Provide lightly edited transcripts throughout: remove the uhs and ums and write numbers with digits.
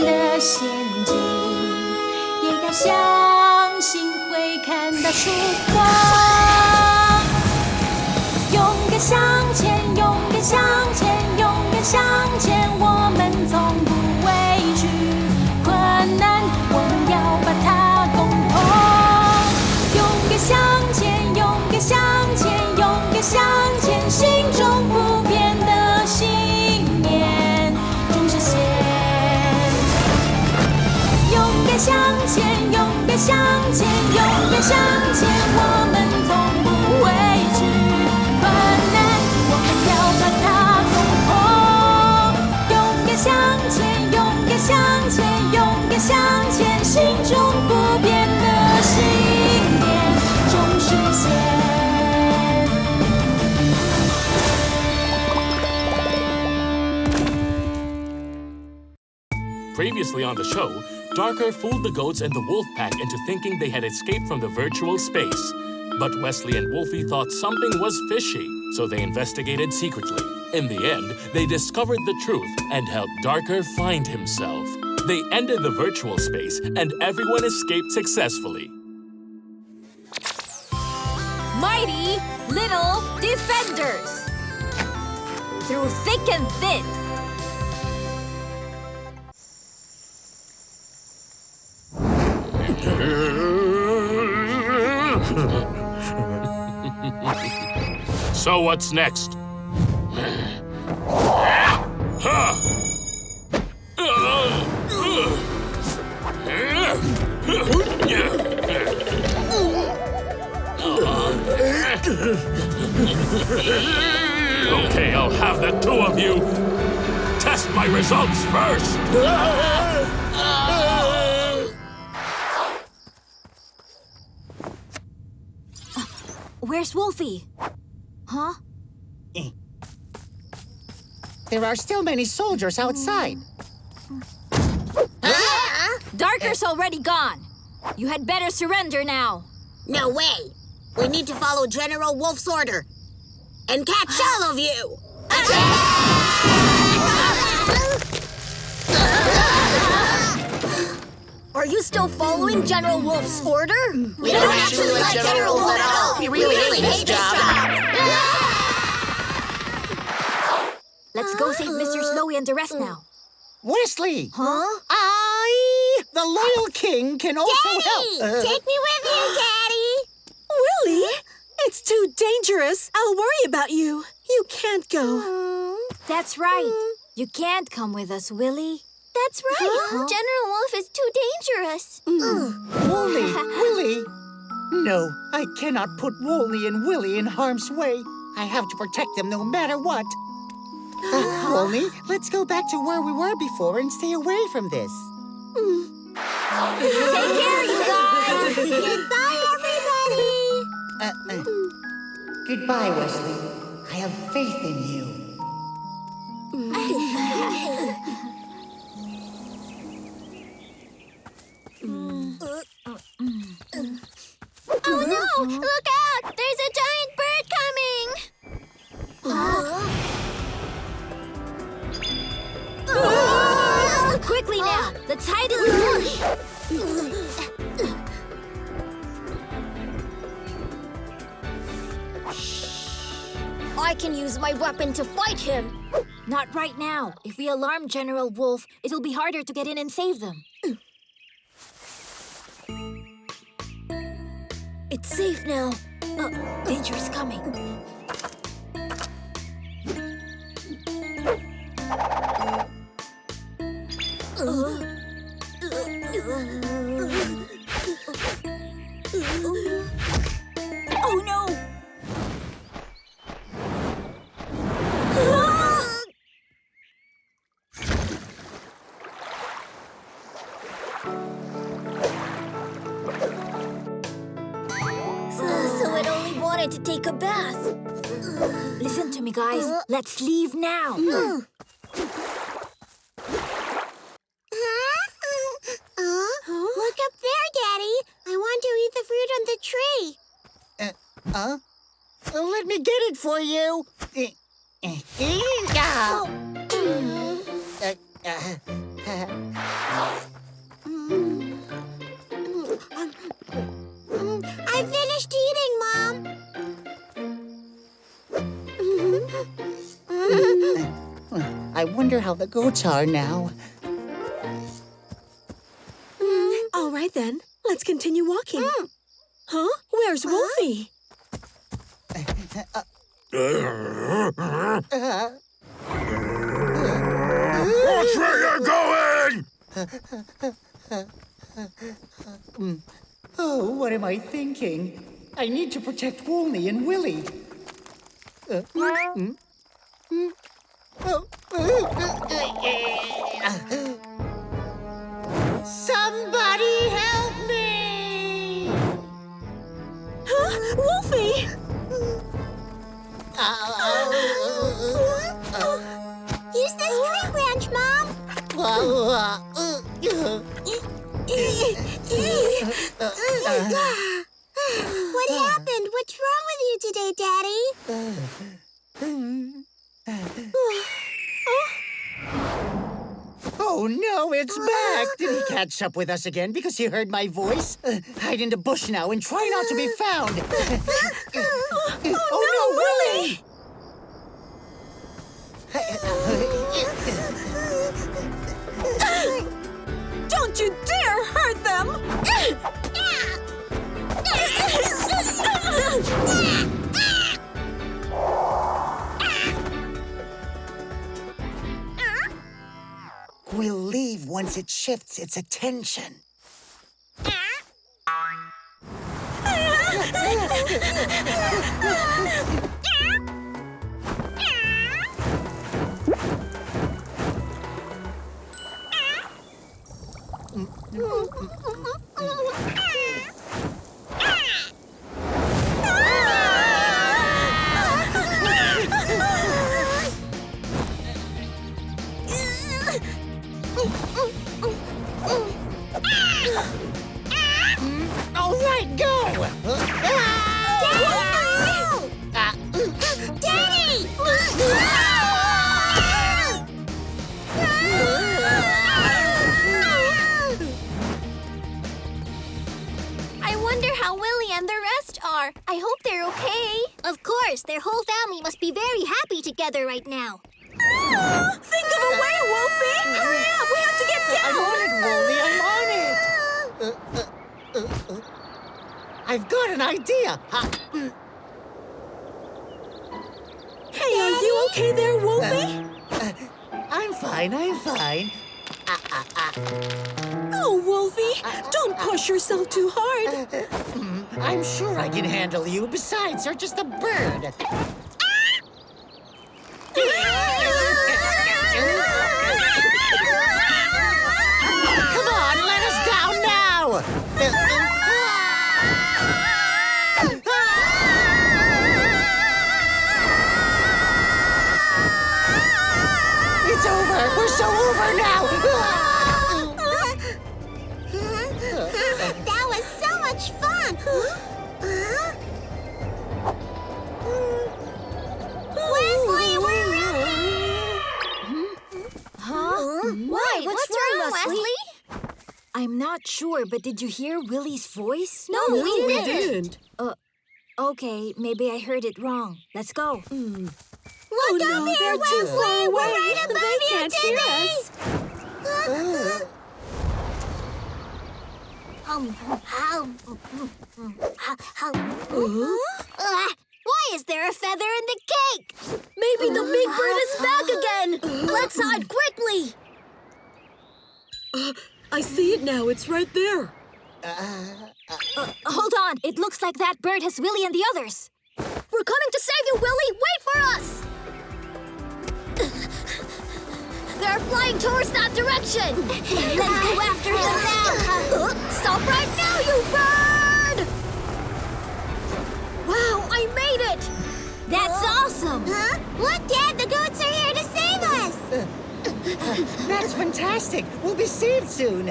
的陷阱，也要相信会看到曙光。勇敢向前，勇敢向前，勇敢向前，我们从不畏惧困难，我们要把它攻破。勇敢向前，勇敢向前，勇敢向前，心中不变的信念终实现。勇敢向前，勇敢向前，勇敢向前，我们从不畏惧困难，我们要把它攻破。勇敢向前，勇敢向前，勇敢向前，心中不变的信念终实现。Previously on the show, Darker fooled the goats and the wolf pack into thinking they had escaped from the virtual space. But Wesley and Wolffy thought something was fishy, so they investigated secretly. In the end, they discovered the truth and helped Darker find himself. They ended the virtual space, and everyone escaped successfully. Mighty little defenders! Through thick and thin. So what's next? Okay, I'll have the two of you test my results first. Where's Wolffy? Huh? There are still many soldiers outside. Darker's already gone. You had better surrender now. No way. We need to follow General Wolf's order and catch all of you. Are you still following General Wolf's order? We don't actually like General Wolf at all. We really hate this job. Let's go save Mr. Snowy and the rest now. Wesley! Huh? The loyal king, can also Daddy! help. Take me with you, Daddy! Willie, it's too dangerous. I'll worry about you. You can't go. That's right. You can't come with us, Willie. That's right. Huh? General Wolf is too dangerous. Wollie, Willie. No, I cannot put Wollie and Willie in harm's way. I have to protect them no matter what. Wollie, let's go back to where we were before and stay away from this. Take care, you guys. Goodbye, everybody. Goodbye, Wesley. I have faith in you. Oh no! Look out! There's a giant bird coming! Quickly now. The tide is push. I can use my weapon to fight him. Not right now. If we alarm General Wolf, it'll be harder to get in and save them. It's safe now. Danger is coming. Oh no! So it only wanted to take a bath. Listen to me, guys. Let's leave now. Look up there, Daddy. I want to eat the fruit on the tree. Let me get it for you. wonder how the goats are now. All right, then. Let's continue walking. Huh? Where's Wolffy? Watch where you're going! Oh, what am I thinking? I need to protect Wolny and Willy. Somebody help me! Huh? Wolffy! Use this tree branch, Mom. What happened? What's wrong with you today, Daddy? Oh no, it's back! Did he catch up with us again because he heard my voice? Hide in the bush now and try not to be found. Oh no, Willy! Don't you dare hurt them! We'll leave once it shifts its attention. All right, go! Daddy! I wonder how Willy and the rest are. I hope they're okay. Of course, their whole family must be very happy together right now. Think of a way, Wolffy! Hurry up! We have to get down! I'm on it, Wolny, I'm on it! I've got an idea! Hey, are you okay there, Wolffy? I'm fine, I'm fine. Oh, Wolffy, don't push yourself too hard. I'm sure I can handle you. Besides, you're just a bird. Come on, let us down now! It's over! We're so over now! That was so much fun! Wesley, we're Huh? Why? What's wrong, Wesley? I'm not sure, but did you hear Willy's voice? No, we didn't. Okay, maybe I heard it wrong. Let's go. Look up here, they're too Wesley! far We're away. right above They you, can't hear Timmy! us. Why is there a feather in the cake? Maybe the big bird is back again. Let's hide quickly. I see it now. It's right there. Hold on. It looks like that bird has Willy and the others. We're coming to save you, Willy. Wait for us. They're flying towards that direction. Let's go after them now. Stop right now, you bird! Wow, I made it! That's awesome! Huh? Look, Dad, the goats are here to save us! That's fantastic! We'll be saved soon!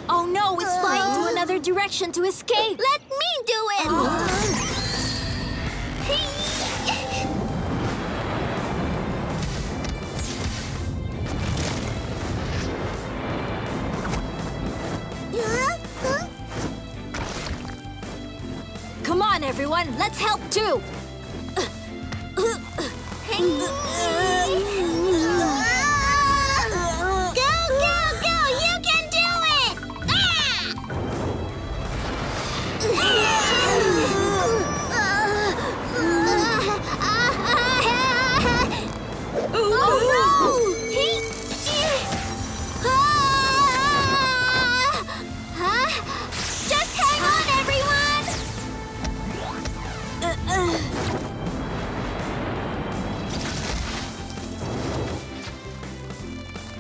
Oh no, it's flying to another direction to escape. Let me do it! Come on, everyone, let's help too. Hey, Go, go, go! You can do it! Oh no! Just hang on, everyone!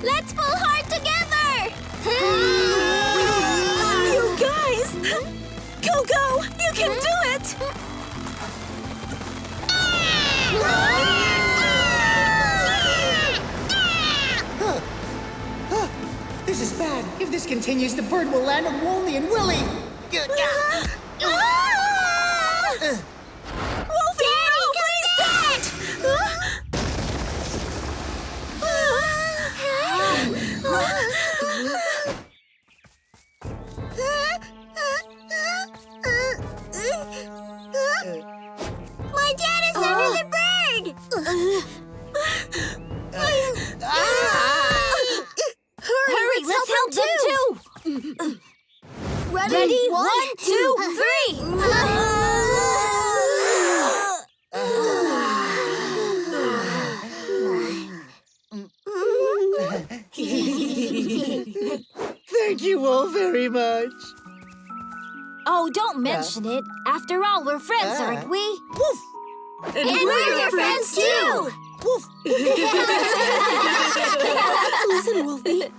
Let's pull hard together! You guys! Go, go! You can do it! This is bad. If this continues, the bird will land on Wolny and Willy. Wolfie, no, please don't! My dad is under the bird! Hurry, let's help them too! Ready? One, two, three! Thank you all very much. Oh, don't mention it. After all, we're friends, aren't we? Woof! And we're your friends too! Woof! Listen, Wolfie.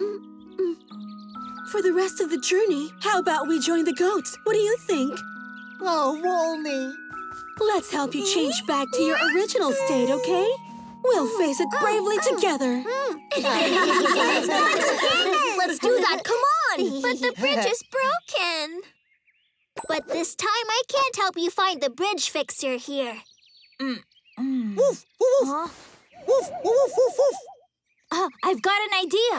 For the rest of the journey, how about we join the goats? What do you think? Oh, Wolny. Let's help you change back to your original state, okay? We'll face it bravely together. Let's do that, come on! But the bridge is broken. But this time I can't help you find the bridge fixer here. Woof! Woof! Woof! Woof! Woof! Woof! Woof! I've got an idea.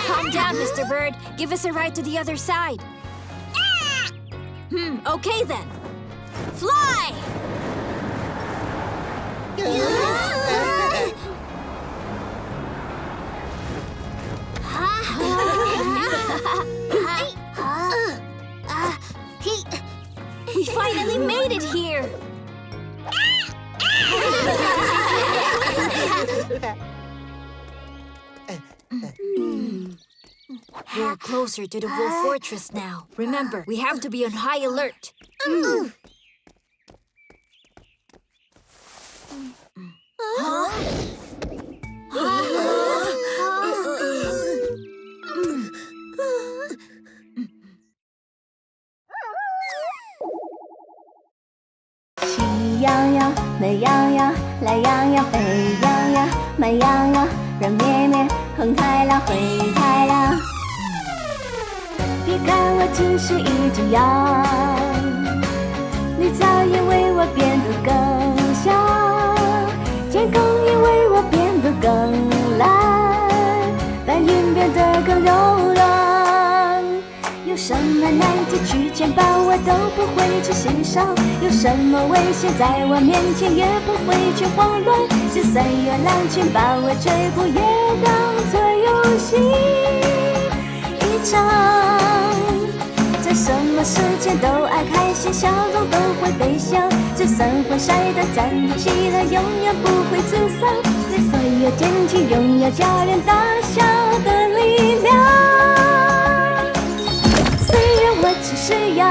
Calm down, Mr. Bird. Give us a ride to the other side. Okay then. Fly! We finally made it here. We're closer to the Wolf Fortress now. Remember, we have to be on high alert.喜羊羊、美羊羊、懒羊羊、沸羊羊、慢羊羊、软绵绵、红太狼、灰太狼。别看我只是一只羊，绿草也为我变得更香，天空也为我变得更蓝，白云变得更柔软。有什么难题去牵绊我都不会去心伤，有什么危险在我面前也不会去慌乱，就算有狼群把我追捕也当作游戏一场。在什么时间都爱开心，笑容都会飞翔，就算会晒得站立起来永远不会沮丧，在所有天气拥有叫人大笑的力量。虽然我只是羊，